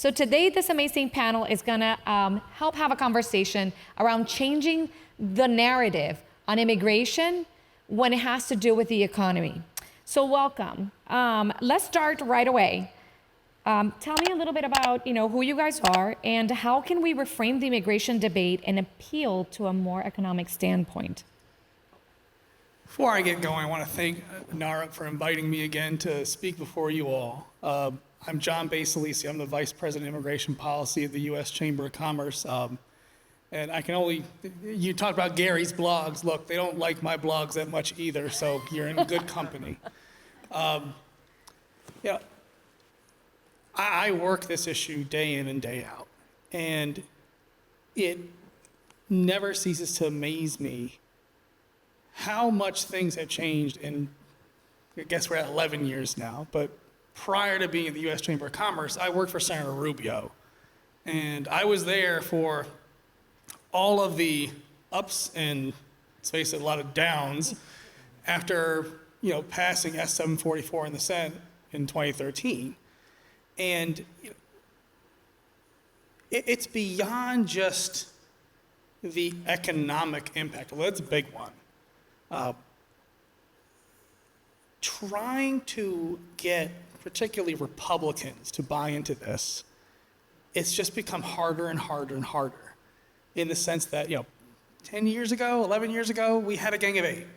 So today, this amazing panel is gonna help have a conversation around changing the narrative on immigration when it has to do with the economy. So welcome. Let's start right away. Tell me a little bit about who you guys are and how can we reframe the immigration debate and appeal to a more economic standpoint? Before I get going, I want to thank NAHREP for inviting me again to speak before you all. I'm Jon Baselice. I'm the Vice President of Immigration Policy at the U.S. Chamber of Commerce. And I can only, you talked about Gary's blogs. Look, they don't like my blogs that much either, so you're in good company. I work this issue day in and day out, and it never ceases to amaze me how much things have changed in, I guess we're at 11 years now, but prior to being at the U.S. Chamber of Commerce, I worked for Senator Rubio, and I was there for all of the ups and, let's face it, a lot of downs after passing S-744 in the Senate in 2013. And it's beyond just the economic impact. Well, that's a big one. Trying to get particularly Republicans to buy into this, it's just become harder and harder and harder in the sense that, 10 years ago, 11 years ago, we had a Gang of 8.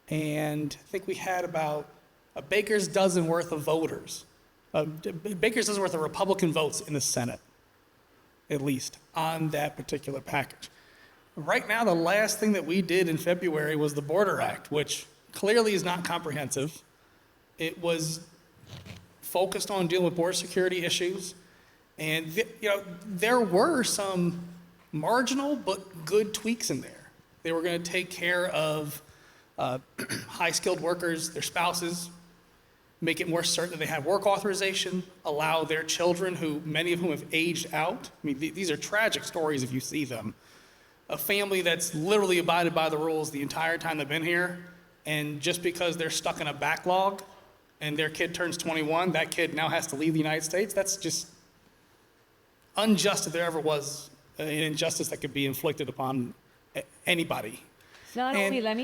And I think we had about a baker's dozen worth of voters, baker's dozen worth of Republican votes in the Senate, at least, on that particular package. Right now, the last thing that we did in February was the Border Act, which clearly is not comprehensive. It was focused on dealing with border security issues. And there were some marginal but good tweaks in there. They were going to take care of high-skilled workers, their spouses, make it more certain that they have work authorization, allow their children, who many of whom have aged out. I mean, these are tragic stories if you see them. A family that's literally abided by the rules the entire time they've been here, and just because they're stuck in a backlog and their kid turns 21, that kid now has to leave the United States. That's just unjust if there ever was an injustice that could be inflicted upon anybody. Not only, let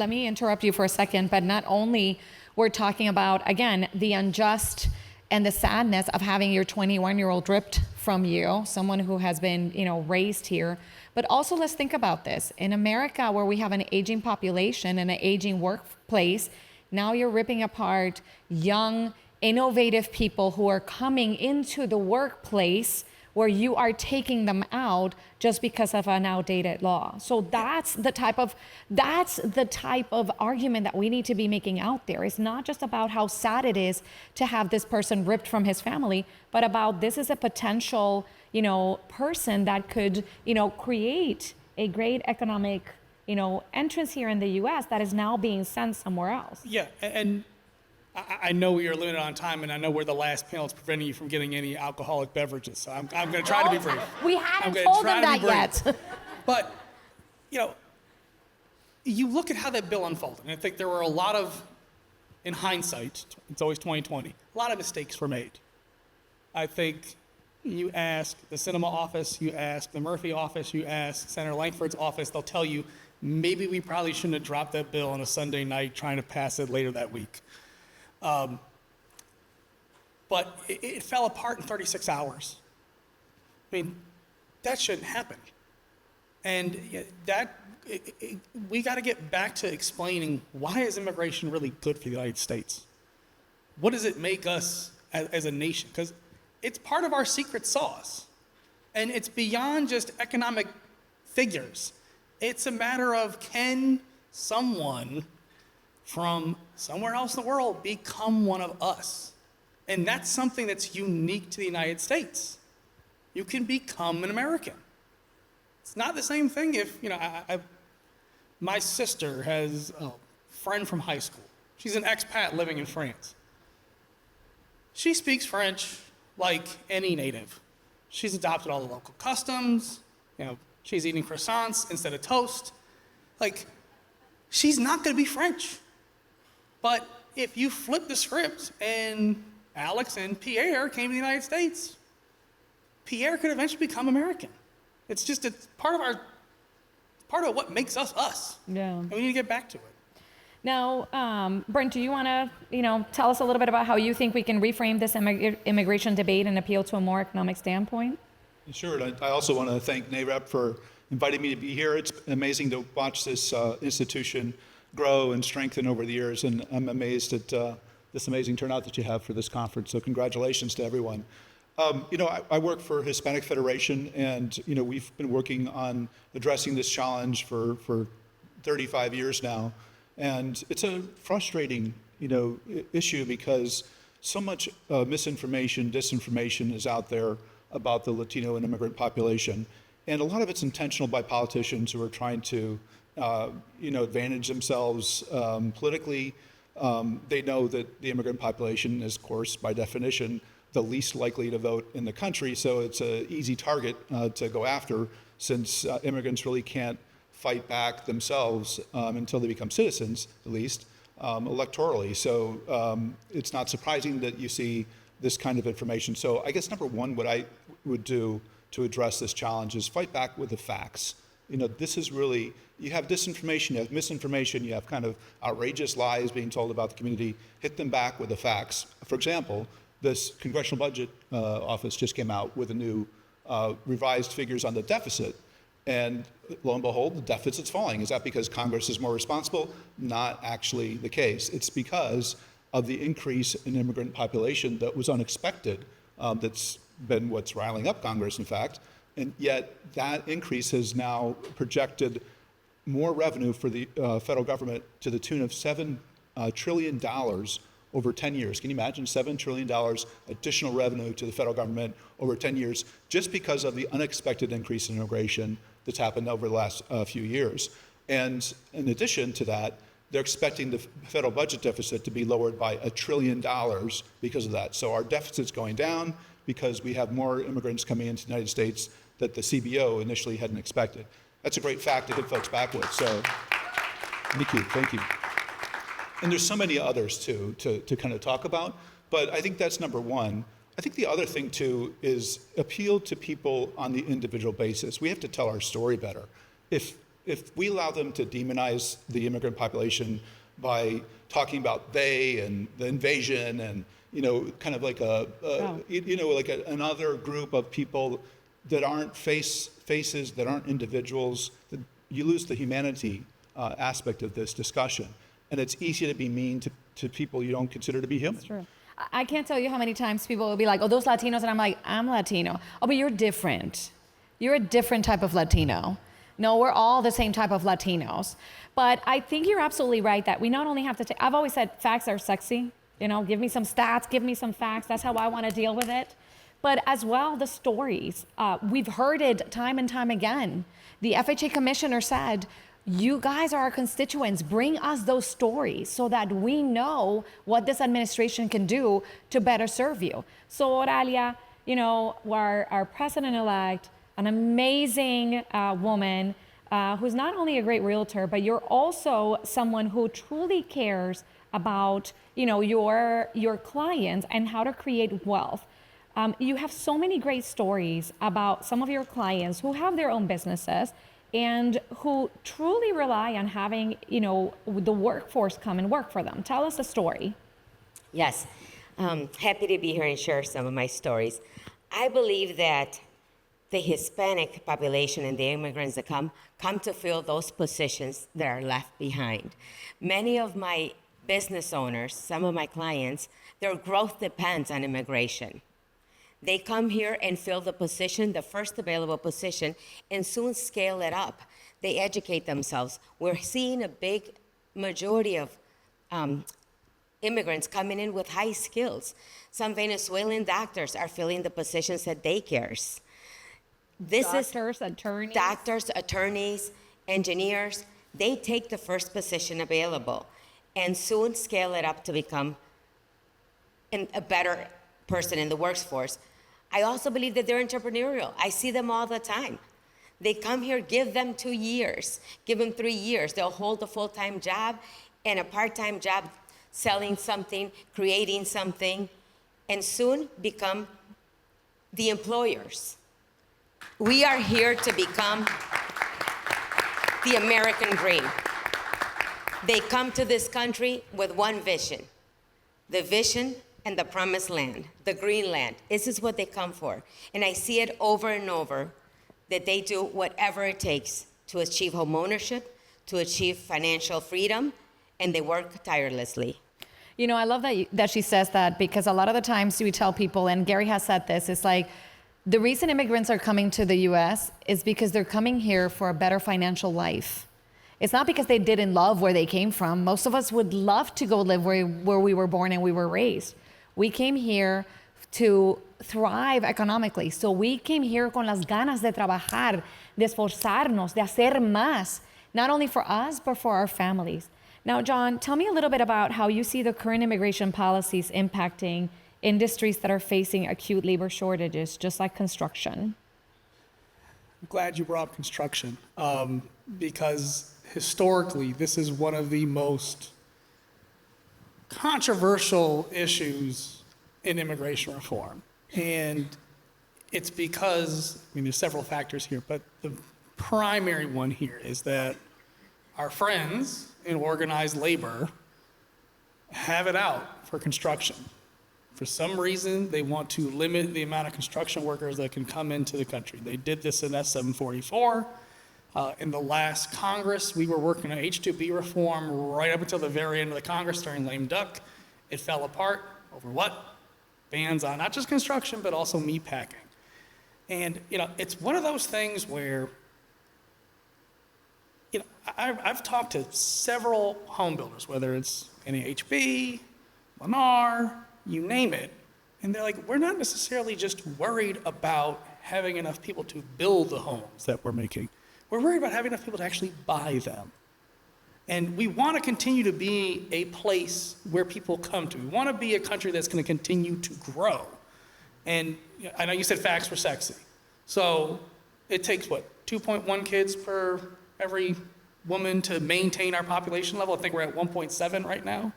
me interrupt you for a second, but not only we're talking about, again, the unjust and the sadness of having your 21-year-old ripped from you, someone who has been, raised here, but also let's think about this. In America, where we have an aging population and an aging workplace, now you're ripping apart young, innovative people who are coming into the workplace where you are taking them out just because of an outdated law. So that's the type of argument that we need to be making out there. It's not just about how sad it is to have this person ripped from his family, but about this is a potential, person that could, create a great economic, entrance here in the U.S. that is now being sent somewhere else. Yeah, and I know we are limited on time, and I know we're the last panel that's preventing you from getting any alcoholic beverages, so I'm going to try to be brief. We hadn't told them that yet. But, you look at how that bill unfolded, and I think there were a lot of, in hindsight, it's always 2020, a lot of mistakes were made. I think you ask the Sinema office, you ask the Murphy office, you ask Senator Langford's office, they'll tell you, maybe we probably shouldn't have dropped that bill on a Sunday night trying to pass it later that week. But it fell apart in 36 hours. I mean, that shouldn't happen. And we got to get back to explaining, why is immigration really good for the United States? What does it make us as a nation? Because it's part of our secret sauce. And it's beyond just economic figures. It's a matter of, can someone from somewhere else in the world become one of us? And that's something that's unique to the United States. You can become an American. It's not the same thing if, my sister has a friend from high school. She's an expat living in France. She speaks French like any native. She's adopted all the local customs. She's eating croissants instead of toast. She's not going to be French. But if you flip the script and Alex and Pierre came to the United States, Pierre could eventually become American. It's part of what makes us us. Yeah. And we need to get back to it. Now, Brent, do you want to, tell us a little bit about how you think we can reframe this immigration debate and appeal to a more economic standpoint? Sure. And I also want to thank NAHREP for inviting me to be here. It's amazing to watch this institution grow and strengthen over the years, and I'm amazed at this amazing turnout that you have for this conference. So congratulations to everyone. I work for Hispanic Federation, and we've been working on addressing this challenge for 35 years now. And it's a frustrating, issue because so much misinformation, disinformation is out there about the Latino and immigrant population. And a lot of it's intentional by politicians who are trying to, advantage themselves politically. They know that the immigrant population is, of course, by definition, the least likely to vote in the country. So it's an easy target to go after, since immigrants really can't fight back themselves until they become citizens, at least, electorally. So it's not surprising that you see this kind of information. So I guess number one, what I would do to address this challenge is fight back with the facts. This is really, you have disinformation, you have misinformation, you have kind of outrageous lies being told about the community. Hit them back with the facts. For example, this Congressional Budget Office just came out with a new revised figures on the deficit. And lo and behold, the deficit's falling. Is that because Congress is more responsible? Not actually the case. It's because of the increase in immigrant population that was unexpected. That's been what's riling up Congress, in fact. And yet that increase has now projected more revenue for the federal government to the tune of $7 trillion over 10 years. Can you imagine $7 trillion additional revenue to the federal government over 10 years just because of the unexpected increase in immigration that's happened over the last few years? And in addition to that, they're expecting the federal budget deficit to be lowered by $1 trillion because of that. So our deficit's going down because we have more immigrants coming into the United States that the CBO initially hadn't expected. That's a great fact to hit folks back with. So thank you. And there's so many others too to kind of talk about, but I think that's number one. I think the other thing too is appeal to people on the individual basis. We have to tell our story better. If we allow them to demonize the immigrant population by talking about they and the invasion and kind of like another group of people that aren't faces, that aren't individuals, you lose the humanity aspect of this discussion. And it's easy to be mean to people you don't consider to be human. That's true. I can't tell you how many times people will be like, oh, those Latinos, and I'm like, I'm Latino. Oh, but you're different. You're a different type of Latino. No, we're all the same type of Latinos. But I think you're absolutely right that we not only have to take, I've always said facts are sexy. Give me some stats, give me some facts. That's how I want to deal with it. But as well, the stories. We've heard it time and time again. The FHA commissioner said, you guys are our constituents. Bring us those stories so that we know what this administration can do to better serve you. So Oralia, our president-elect, an amazing woman who's not only a great realtor, but you're also someone who truly cares about your clients and how to create wealth. You have so many great stories about some of your clients who have their own businesses and who truly rely on having, the workforce come and work for them. Tell us a story. Yes, happy to be here and share some of my stories. I believe that the Hispanic population and the immigrants that come to fill those positions that are left behind. Many of my business owners, some of my clients, their growth depends on immigration. They come here and fill the position, the first available position, and soon scale it up. They educate themselves. We're seeing a big majority of immigrants coming in with high skills. Some Venezuelan doctors are filling the positions at daycares. Doctors, attorneys, engineers, they take the first position available and soon scale it up to become a better person in the workforce. I also believe that they're entrepreneurial. I see them all the time. They come here, give them 2 years, give them 3 years. They'll hold a full-time job and a part-time job selling something, creating something, and soon become the employers. We are here to become the American dream. They come to this country with one vision, the vision and the promised land, the green land. This is what they come for. And I see it over and over, that they do whatever it takes to achieve home ownership, to achieve financial freedom, and they work tirelessly. You know, I love that she says that, because a lot of the times we tell people, and Gary has said this, it's like, the reason immigrants are coming to the U.S. is because they're coming here for a better financial life. It's not because they didn't love where they came from. Most of us would love to go live where we were born and we were raised. We came here to thrive economically. So we came here con las ganas de trabajar, de esforzarnos, de hacer más, not only for us, but for our families. Now, Jon, tell me a little bit about how you see the current immigration policies impacting industries that are facing acute labor shortages, just like construction. I'm glad you brought up construction, because historically, this is one of the most controversial issues in immigration reform. And it's because, I mean, there's several factors here, but the primary one here is that our friends in organized labor have it out for construction. For some reason, they want to limit the amount of construction workers that can come into the country. They did this in S-744. In the last Congress, we were working on H-2B reform right up until the very end of the Congress during lame duck. It fell apart over what? Bans on not just construction, but also meat packing. And, you know, it's one of those things where, you know, I've talked to several home builders, whether it's NAHB, Lennar, you name it, and they're like, we're not necessarily just worried about having enough people to build the homes that we're making. We're worried about having enough people to actually buy them. And we want to continue to be a place where people come to. We want to be a country that's going to continue to grow. And you know, I know you said facts were sexy. So it takes, what, 2.1 kids per every woman to maintain our population level? I think we're at 1.7 right now.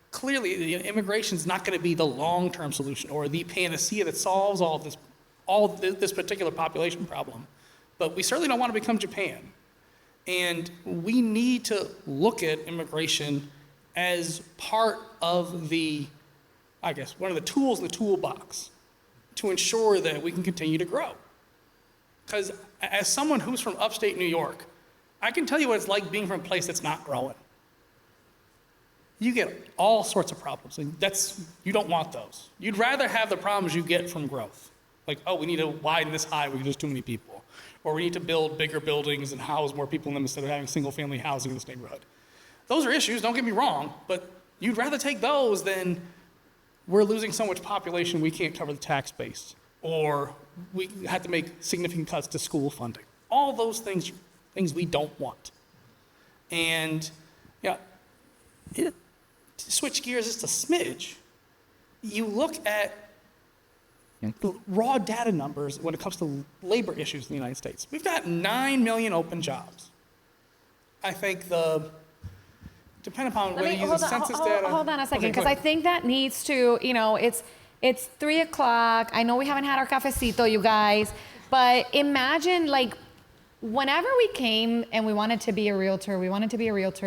Clearly, immigration is not going to be the long-term solution or the panacea that solves all this particular population problem. But we certainly don't want to become Japan. And we need to look at immigration as part of the, I guess, one of the tools in the toolbox to ensure that we can continue to grow. Because as someone who's from upstate New York, I can tell you what it's like being from a place that's not growing. You get all sorts of problems, and you don't want those. You'd rather have the problems you get from growth. Like, oh, we need to widen this highway because there's too many people. Or we need to build bigger buildings and house more people in them instead of having single-family housing in this neighborhood. Those are issues, don't get me wrong, but you'd rather take those than we're losing so much population we can't cover the tax base, or we have to make significant cuts to school funding. All those things we don't want. And, yeah, to switch gears just a smidge, you look at the raw data numbers when it comes to labor issues in the United States. We've got 9 million open jobs. I think depending upon whether you use the census data. Hold on a second, because okay, I think that needs to, you know, it's 3 o'clock. I know we haven't had our cafecito, you guys, but imagine, like, whenever we came and we wanted to be a realtor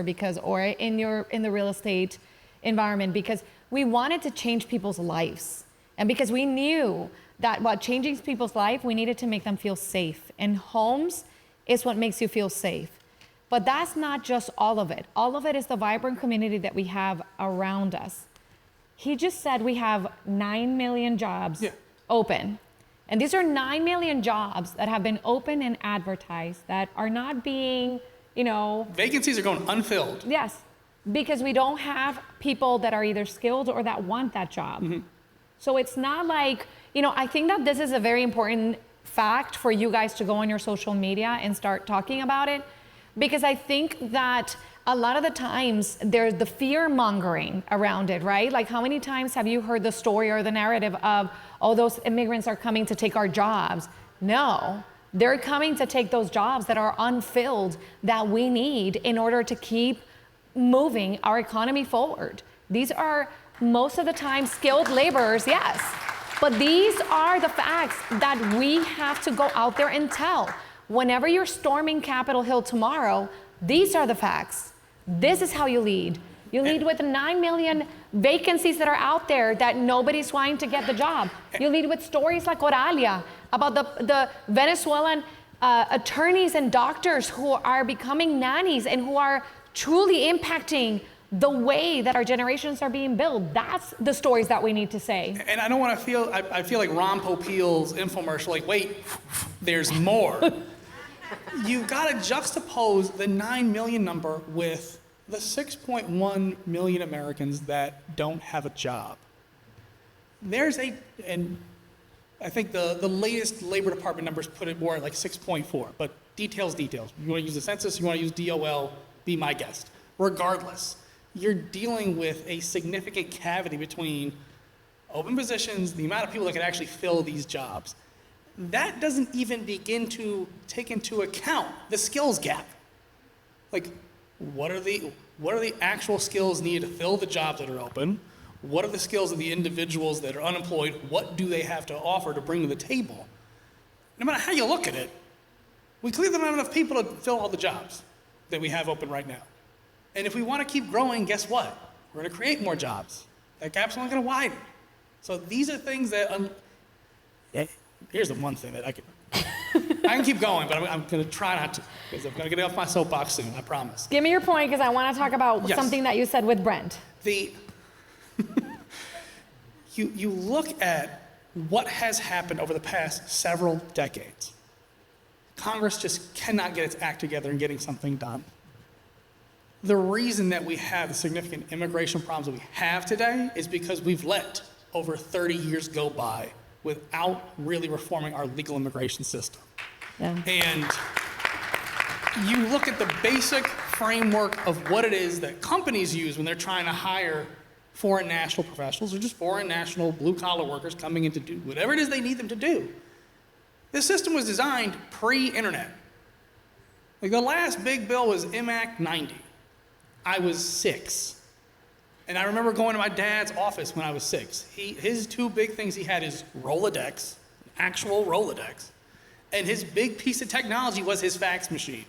because, or in the real estate environment, because we wanted to change people's lives. And because we knew that while changing people's life, we needed to make them feel safe. And homes is what makes you feel safe. But that's not just all of it. All of it is the vibrant community that we have around us. He just said we have 9 million jobs open. And these are 9 million jobs that have been open and advertised that are not being, you know... Vacancies are going unfilled. Yes, because we don't have people that are either skilled or that want that job. Mm-hmm. So it's not like, you know, I think that this is a very important fact for you guys to go on your social media and start talking about it, because I think that a lot of the times there's the fear mongering around it, right? Like, how many times have you heard the story or the narrative of, oh, those immigrants are coming to take our jobs? No, they're coming to take those jobs that are unfilled that we need in order to keep moving our economy forward. These are most of the time skilled laborers, yes. But these are the facts that we have to go out there and tell. Whenever you're storming Capitol Hill tomorrow, these are the facts. This is how you lead. You lead with 9 million vacancies that are out there that nobody's trying to get the job. You lead with stories like Oralia about the Venezuelan attorneys and doctors who are becoming nannies and who are truly impacting the way that our generations are being built. That's the stories that we need to say. And I don't want to feel, I feel like Ron Popeil's infomercial, like, wait, there's more. You got to juxtapose the 9 million number with the 6.1 million Americans that don't have a job. And I think the latest Labor Department numbers put it more like 6.4, but details. You want to use the census, you want to use DOL, be my guest. Regardless, you're dealing with a significant cavity between open positions, the amount of people that can actually fill these jobs. That doesn't even begin to take into account the skills gap. Like, what are the actual skills needed to fill the jobs that are open? What are the skills of the individuals that are unemployed? What do they have to offer to bring to the table? No matter how you look at it, we clearly don't have enough people to fill all the jobs that we have open right now. And if we want to keep growing, guess what? We're going to create more jobs. That gap's only going to widen. So these are things that, here's the one thing that I can keep going, but I'm going to try not to, because I'm going to get off my soapbox soon, I promise. Give me your point, because I want to talk about something that you said with Brent. You look at what has happened over the past several decades. Congress just cannot get its act together in getting something done. The reason that we have the significant immigration problems that we have today is because we've let over 30 years go by without really reforming our legal immigration system. Yeah. And you look at the basic framework of what it is that companies use when they're trying to hire foreign national professionals or just foreign national blue-collar workers coming in to do whatever it is they need them to do. This system was designed pre-internet. Like, the last big bill was IMAC 90. I was 6. And I remember going to my dad's office when I was 6. His two big things he had is Rolodex, actual Rolodex, and his big piece of technology was his fax machine.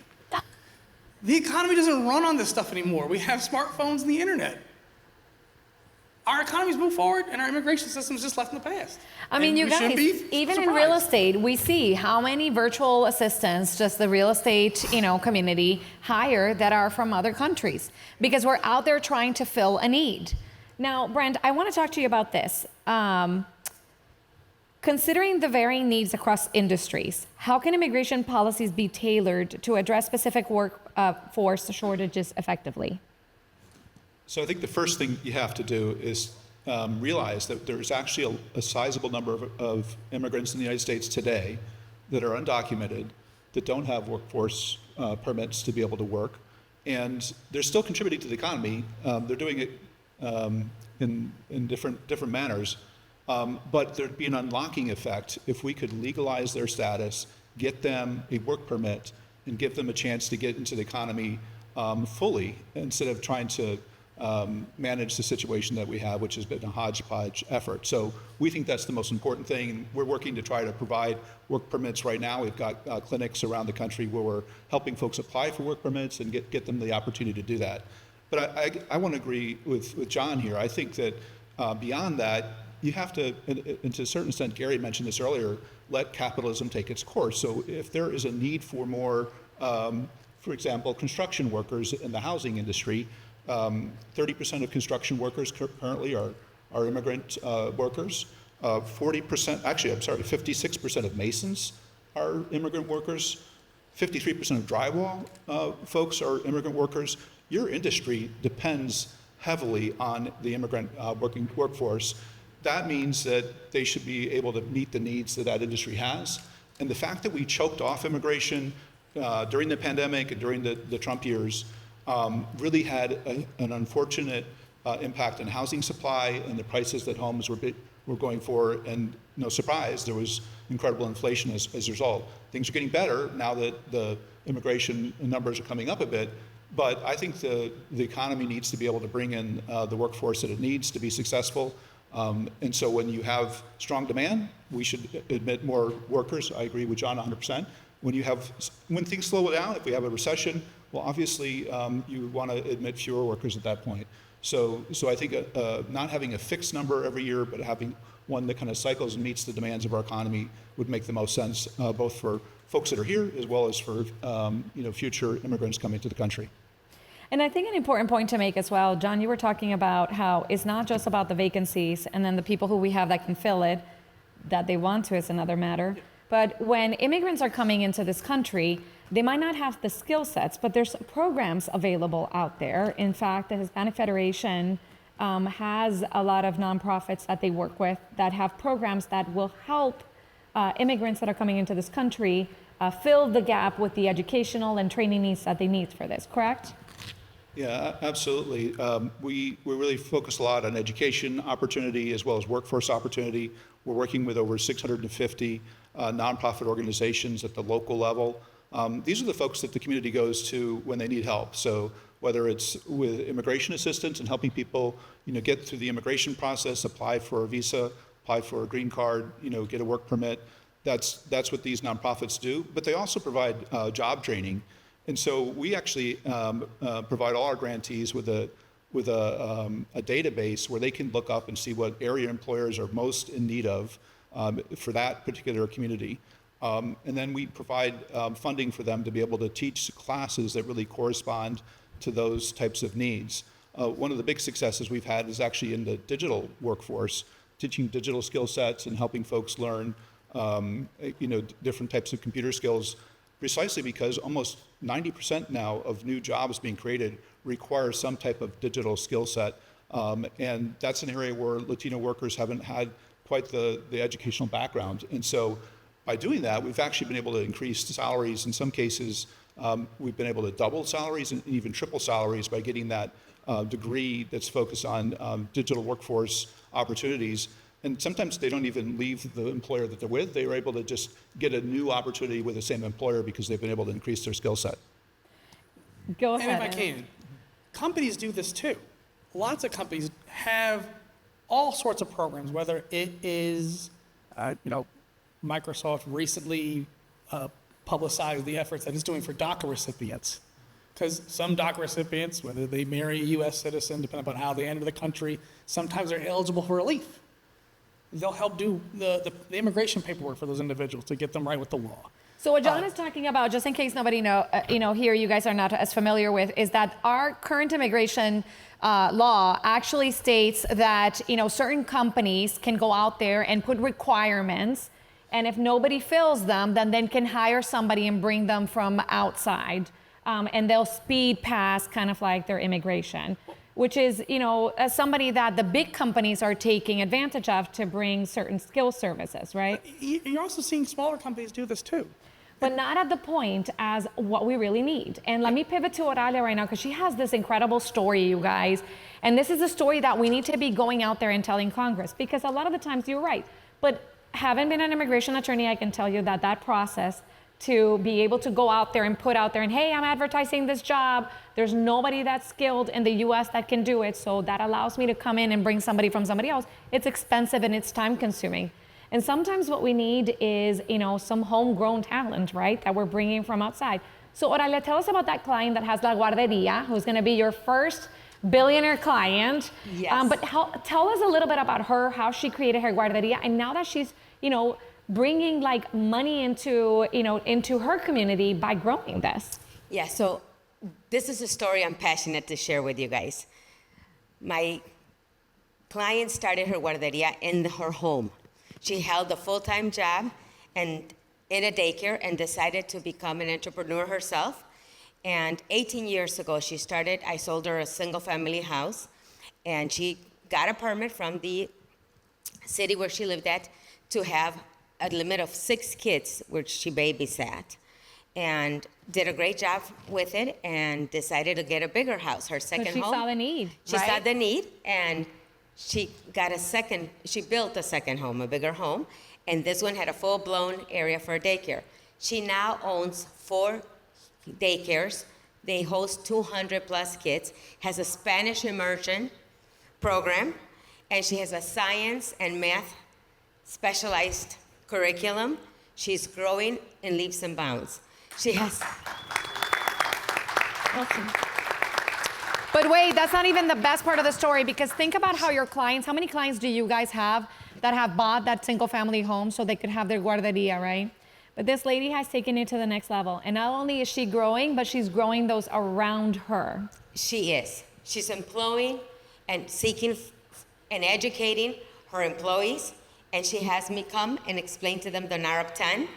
The economy doesn't run on this stuff anymore. We have smartphones and the internet. Our economy's moved forward, and our immigration system's just left in the past. I mean, you guys, even in real estate, we see how many virtual assistants just the real estate, community hire that are from other countries, because we're out there trying to fill a need. Now, Brent, I want to talk to you about this. Considering the varying needs across industries, how can immigration policies be tailored to address specific workforce shortages effectively? So I think the first thing you have to do is realize that there's actually a sizable number of immigrants in the United States today that are undocumented, that don't have workforce permits to be able to work, and they're still contributing to the economy. They're doing it in different manners, but there'd be an unlocking effect if we could legalize their status, get them a work permit, and give them a chance to get into the economy fully, instead of trying to manage the situation that we have, which has been a hodgepodge effort. So we think that's the most important thing, and we're working to try to provide work permits right now. We've got clinics around the country where we're helping folks apply for work permits and get them the opportunity to do that. But I want to agree with Jon here. I think that beyond that, you have to, and to a certain extent, Gary mentioned this earlier, let capitalism take its course. So if there is a need for more, for example, construction workers in the housing industry, 30% of construction workers currently are immigrant workers. 56% of masons are immigrant workers. 53% of drywall folks are immigrant workers. Your industry depends heavily on the immigrant working workforce. That means that they should be able to meet the needs that industry has. And the fact that we choked off immigration during the pandemic and during the Trump years really had an unfortunate impact on housing supply and the prices that homes were going for. And no surprise, there was incredible inflation as a result. Things are getting better now that the immigration numbers are coming up a bit. But I think the economy needs to be able to bring in the workforce that it needs to be successful. And so when you have strong demand, we should admit more workers. I agree with John 100%. When things slow down, if we have a recession, well, obviously you want to admit fewer workers at that point. So I think not having a fixed number every year, but having one that kind of cycles and meets the demands of our economy would make the most sense, both for folks that are here as well as for future immigrants coming to the country. And I think an important point to make as well, John, you were talking about how it's not just about the vacancies and then the people who we have that can fill it, that they want to is another matter. But when immigrants are coming into this country, they might not have the skill sets, but there's programs available out there. In fact, the Hispanic Federation has a lot of nonprofits that they work with that have programs that will help immigrants that are coming into this country fill the gap with the educational and training needs that they need for this, correct? Yeah, absolutely. We really focus a lot on education opportunity as well as workforce opportunity. We're working with over 650 nonprofit organizations at the local level. These are the folks that the community goes to when they need help. So whether it's with immigration assistance and helping people, get through the immigration process, apply for a visa, apply for a green card, get a work permit. That's what these nonprofits do. But they also provide job training. And so we actually provide all our grantees with a database where they can look up and see what area employers are most in need of for that particular community. And then we provide funding for them to be able to teach classes that really correspond to those types of needs. One of the big successes we've had is actually in the digital workforce, teaching digital skill sets and helping folks learn different types of computer skills, precisely because almost 90% now of new jobs being created require some type of digital skill set. And that's an area where Latino workers haven't had quite the educational background. And so by doing that, we've actually been able to increase salaries. In some cases, we've been able to double salaries and even triple salaries by getting that degree that's focused on digital workforce opportunities. And sometimes they don't even leave the employer that they're with. They are able to just get a new opportunity with the same employer because they've been able to increase their skill set. Go ahead. And if I can, companies do this too. Lots of companies have all sorts of programs, whether it is, Microsoft recently publicized the efforts that it's doing for DACA recipients. Because some DACA recipients, whether they marry a U.S. citizen, depending upon how they enter the country, sometimes they're eligible for relief. They'll help do the immigration paperwork for those individuals to get them right with the law. So what John is talking about, just in case nobody here you guys are not as familiar with, is that our current immigration law actually states that certain companies can go out there and put requirements, and if nobody fills them, then they can hire somebody and bring them from outside, and they'll speed past kind of like their immigration, which is as somebody that the big companies are taking advantage of to bring certain skill services, right? You're also seeing smaller companies do this too. But not at the point as what we really need. And let me pivot to Oralia right now, because she has this incredible story, you guys. And this is a story that we need to be going out there and telling Congress, because a lot of the times you're right. But having been an immigration attorney, I can tell you that process to be able to go out there and put out there and, hey, I'm advertising this job. There's nobody that's skilled in the US that can do it. So that allows me to come in and bring somebody from somebody else. It's expensive and it's time consuming. And sometimes what we need is, some homegrown talent, right, that we're bringing from outside. So Oralia, tell us about that client that has La Guarderia, who's going to be your first billionaire client. Yes. But tell us a little bit about her, how she created her guarderia, and now that she's, bringing like money into her community by growing this. Yeah, so this is a story I'm passionate to share with you guys. My client started her guarderia in her home. She held a full-time job and in a daycare and decided to become an entrepreneur herself. And 18 years ago, I sold her a single-family house, and she got a permit from the city where she lived at to have a limit of 6 kids, which she babysat, and did a great job with it and decided to get a bigger house, her second home. She saw the need, She saw the need, and she built a second home, a bigger home, and this one had a full-blown area for a daycare. She now owns 4 daycares. They host 200 plus kids, has a Spanish immersion program, and she has a science and math specialized curriculum. She's growing in leaps and bounds. She has. But wait, that's not even the best part of the story, because think about how your clients, how many clients do you guys have that have bought that single family home so they could have their guarderia, right? But this lady has taken it to the next level. And not only is she growing, but she's growing those around her. She is. She's employing and seeking and educating her employees. And she has me come and explain to them the NAHREP 10.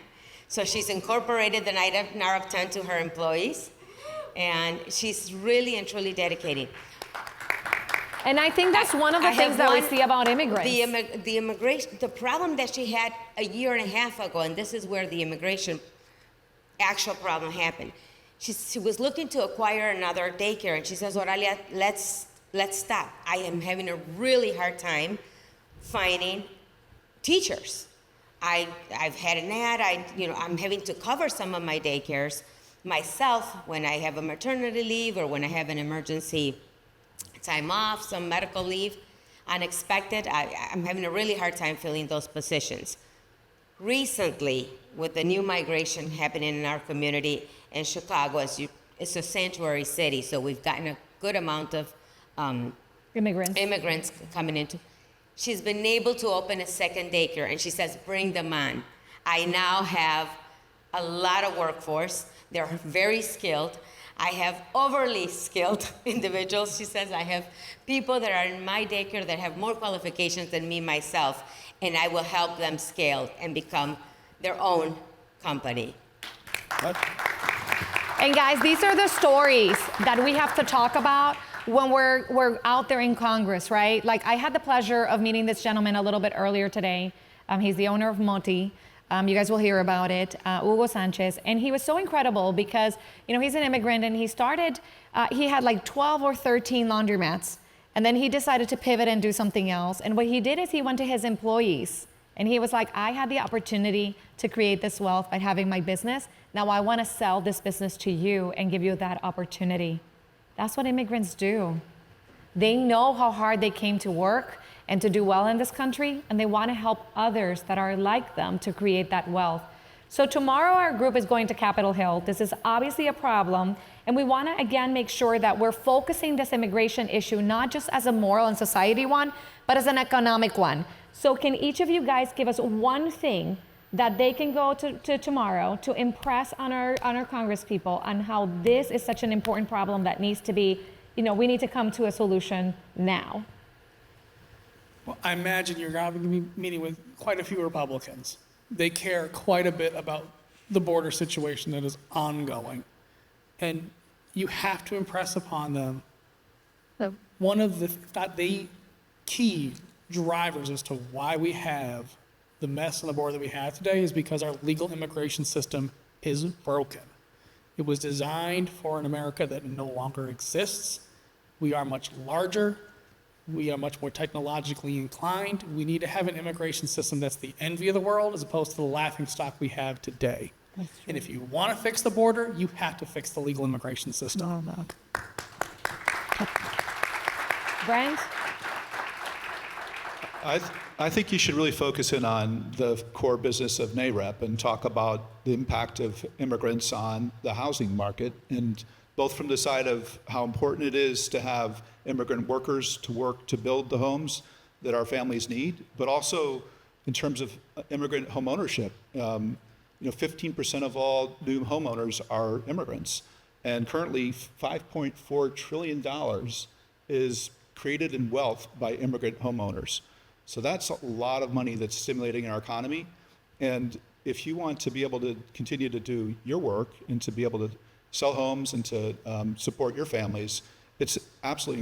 So she's incorporated the NAHREP 10 to her employees. And she's really and truly dedicated. And I think that's one of the things that we see about immigrants. The immigration, the problem that she had a year and a half ago, and this is where the immigration actual problem happened. She was looking to acquire another daycare, and she says, Oralia, let's stop. I am having a really hard time finding teachers. I've had an ad. I'm having to cover some of my daycares myself when I have a maternity leave or when I have an emergency time off, some medical leave, unexpected. I'm having a really hard time filling those positions. Recently, with the new migration happening in our community in Chicago, it's a sanctuary city, so we've gotten a good amount of immigrants coming into. She's been able to open a second daycare, and she says, bring them on. I now have a lot of workforce. They're very skilled. I have overly skilled individuals. She says, I have people that are in my daycare that have more qualifications than me myself, and I will help them scale and become their own company. And guys, these are the stories that we have to talk about when we're out there in Congress, right? Like, I had the pleasure of meeting this gentleman a little bit earlier today. He's the owner of Moti. You guys will hear about it, Hugo Sanchez. And he was so incredible because, he's an immigrant, and he started, he had like 12 or 13 laundromats. And then he decided to pivot and do something else. And what he did is he went to his employees, and he was like, I had the opportunity to create this wealth by having my business. Now I want to sell this business to you and give you that opportunity. That's what immigrants do. They know how hard they came to work and to do well in this country, and they want to help others that are like them to create that wealth. So tomorrow our group is going to Capitol Hill. This is obviously a problem, and we want to again make sure that we're focusing this immigration issue not just as a moral and society one, but as an economic one. So can each of you guys give us one thing that they can go to tomorrow to impress on our Congress people on how this is such an important problem that needs to be, we need to come to a solution now? Well, I imagine you're going to be meeting with quite a few Republicans. They care quite a bit about the border situation that is ongoing. And you have to impress upon them one of the key drivers as to why we have the mess on the border that we have today is because our legal immigration system is broken. It was designed for an America that no longer exists. We are much larger. We are much more technologically inclined. We need to have an immigration system that's the envy of the world as opposed to the laughingstock we have today. And if you want to fix the border, you have to fix the legal immigration system. Brent? I think you should really focus in on the core business of NAHREP and talk about the impact of immigrants on the housing market, and both from the side of how important it is to have immigrant workers to work to build the homes that our families need, but also in terms of immigrant home ownership. 15% of all new homeowners are immigrants, and currently $5.4 trillion is created in wealth by immigrant homeowners. So that's a lot of money that's stimulating our economy. And if you want to be able to continue to do your work and to be able to sell homes and to support your families, it's absolutely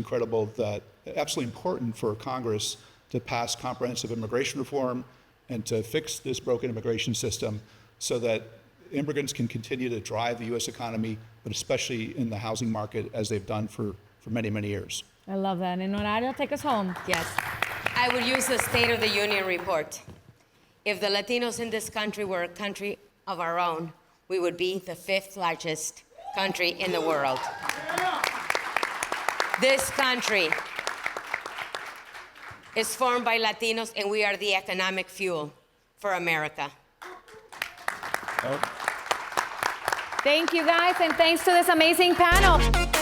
important for Congress to pass comprehensive immigration reform and to fix this broken immigration system so that immigrants can continue to drive the U.S. economy, but especially in the housing market as they've done for many, many years. I love that. And Oralia, take us home. Yes. I would use the State of the Union report. If the Latinos in this country were a country of our own, we would be the 5th largest country in the world. is formed by Latinos, and we are the economic fuel for America. Thank you guys, and thanks to this amazing panel.